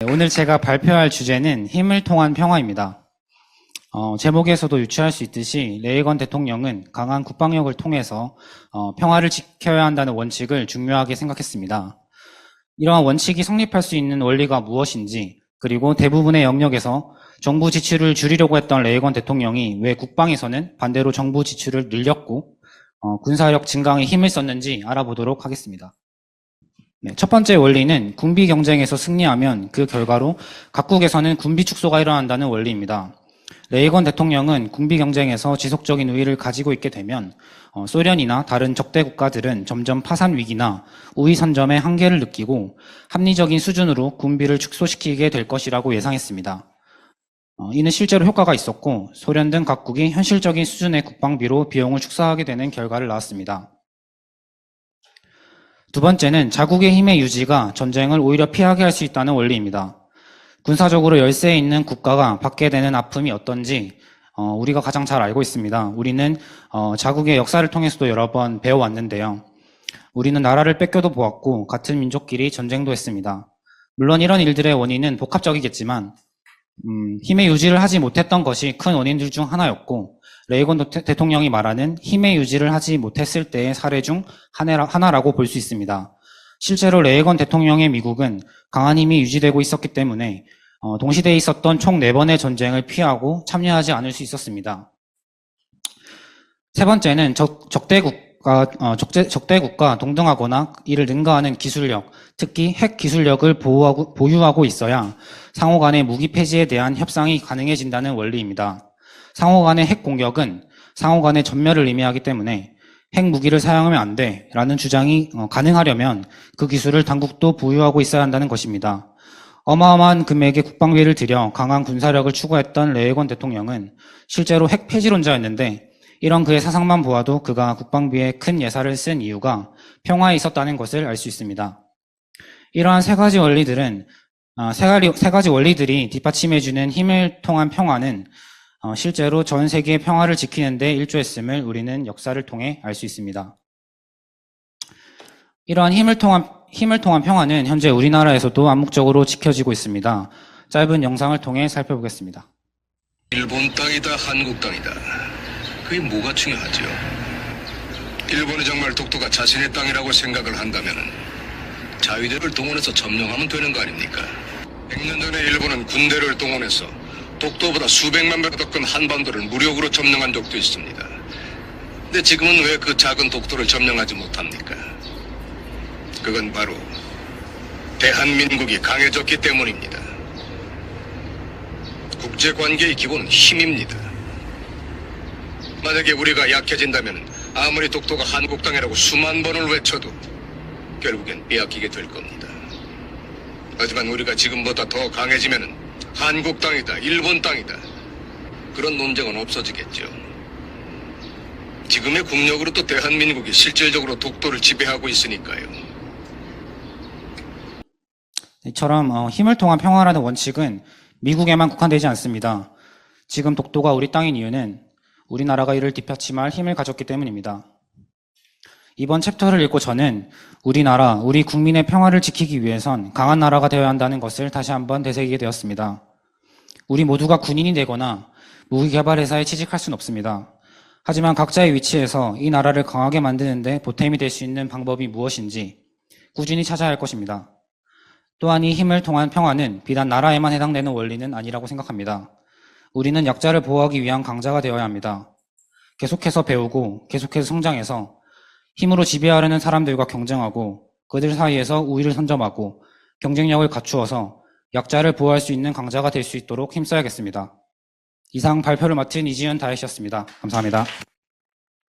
오늘 제가 발표할 주제는 힘을 통한 평화입니다. 제목에서도 유추할 수 있듯이 레이건 대통령은 강한 국방력을 통해서 평화를 지켜야 한다는 원칙을 중요하게 생각했습니다. 이러한 원칙이 성립할 수 있는 원리가 무엇인지, 그리고 대부분의 영역에서 정부 지출을 줄이려고 했던 레이건 대통령이 왜 국방에서는 반대로 정부 지출을 늘렸고 군사력 증강에 힘을 썼는지 알아보도록 하겠습니다. 첫 번째 원리는 군비 경쟁에서 승리하면 그 결과로 각국에서는 군비 축소가 일어난다는 원리입니다. 레이건 대통령은 군비 경쟁에서 지속적인 우위를 가지고 있게 되면 소련이나 다른 적대 국가들은 점점 파산 위기나 우위 선점의 한계를 느끼고 합리적인 수준으로 군비를 축소시키게 될 것이라고 예상했습니다. 이는 실제로 효과가 있었고 소련 등 각국이 현실적인 수준의 국방비로 비용을 축소하게 되는 결과를 낳았습니다. 두 번째는 자국의 힘의 유지가 전쟁을 오히려 피하게 할 수 있다는 원리입니다. 군사적으로 열세에 있는 국가가 받게 되는 아픔이 어떤지 우리가 가장 잘 알고 있습니다. 우리는 자국의 역사를 통해서도 여러 번 배워왔는데요. 우리는 나라를 뺏겨도 보았고 같은 민족끼리 전쟁도 했습니다. 물론 이런 일들의 원인은 복합적이겠지만 힘의 유지를 하지 못했던 것이 큰 원인들 중 하나였고 레이건 대통령이 말하는 힘의 유지를 하지 못했을 때의 사례 중 하나라고 볼 수 있습니다. 실제로 레이건 대통령의 미국은 강한 힘이 유지되고 있었기 때문에 동시대에 있었던 총 4번의 전쟁을 피하고 참여하지 않을 수 있었습니다. 세 번째는 적대국과 동등하거나 이를 능가하는 기술력, 특히 핵 기술력을 보유하고 있어야 상호 간의 무기 폐지에 대한 협상이 가능해진다는 원리입니다. 상호 간의 핵 공격은 상호 간의 전멸을 의미하기 때문에 핵 무기를 사용하면 안 돼 라는 주장이 가능하려면 그 기술을 당국도 보유하고 있어야 한다는 것입니다. 어마어마한 금액의 국방비를 들여 강한 군사력을 추구했던 레이건 대통령은 실제로 핵 폐지론자였는데 이런 그의 사상만 보아도 그가 국방비에 큰 예산을 쓴 이유가 평화에 있었다는 것을 알 수 있습니다. 이러한 세 가지 원리들이 뒷받침해주는 힘을 통한 평화는 실제로 전 세계의 평화를 지키는 데 일조했음을 우리는 역사를 통해 알 수 있습니다. 이러한 힘을 통한 평화는 현재 우리나라에서도 암묵적으로 지켜지고 있습니다. 짧은 영상을 통해 살펴보겠습니다. 일본 땅이다, 한국 땅이다. 그게 뭐가 중요하죠? 일본이 정말 독도가 자신의 땅이라고 생각을 한다면 자위대를 동원해서 점령하면 되는 거 아닙니까? 100년 전에 일본은 군대를 동원해서 독도보다 수백만 배 더 큰 한반도를 무력으로 점령한 적도 있습니다. 근데 지금은 왜 그 작은 독도를 점령하지 못합니까? 그건 바로 대한민국이 강해졌기 때문입니다. 국제관계의 기본은 힘입니다. 만약에 우리가 약해진다면 아무리 독도가 한국 땅이라고 수만 번을 외쳐도 결국엔 빼앗기게 될 겁니다. 하지만 우리가 지금보다 더 강해지면 한국 땅이다, 일본 땅이다, 그런 논쟁은 없어지겠죠. 지금의 국력으로 또 대한민국이 실질적으로 독도를 지배하고 있으니까요. 이처럼 힘을 통한 평화라는 원칙은 미국에만 국한되지 않습니다. 지금 독도가 우리 땅인 이유는 우리나라가 이를 뒷받침할 힘을 가졌기 때문입니다. 이번 챕터를 읽고 저는 우리나라, 우리 국민의 평화를 지키기 위해선 강한 나라가 되어야 한다는 것을 다시 한번 되새기게 되었습니다. 우리 모두가 군인이 되거나 무기개발회사에 취직할 수는 없습니다. 하지만 각자의 위치에서 이 나라를 강하게 만드는 데 보탬이 될 수 있는 방법이 무엇인지 꾸준히 찾아야 할 것입니다. 또한 이 힘을 통한 평화는 비단 나라에만 해당되는 원리는 아니라고 생각합니다. 우리는 약자를 보호하기 위한 강자가 되어야 합니다. 계속해서 배우고 계속해서 성장해서 힘으로 지배하려는 사람들과 경쟁하고 그들 사이에서 우위를 선점하고 경쟁력을 갖추어서 약자를 보호할 수 있는 강자가 될 수 있도록 힘써야겠습니다. 이상 발표를 맡은 이지은 다혜씨였습니다. 감사합니다.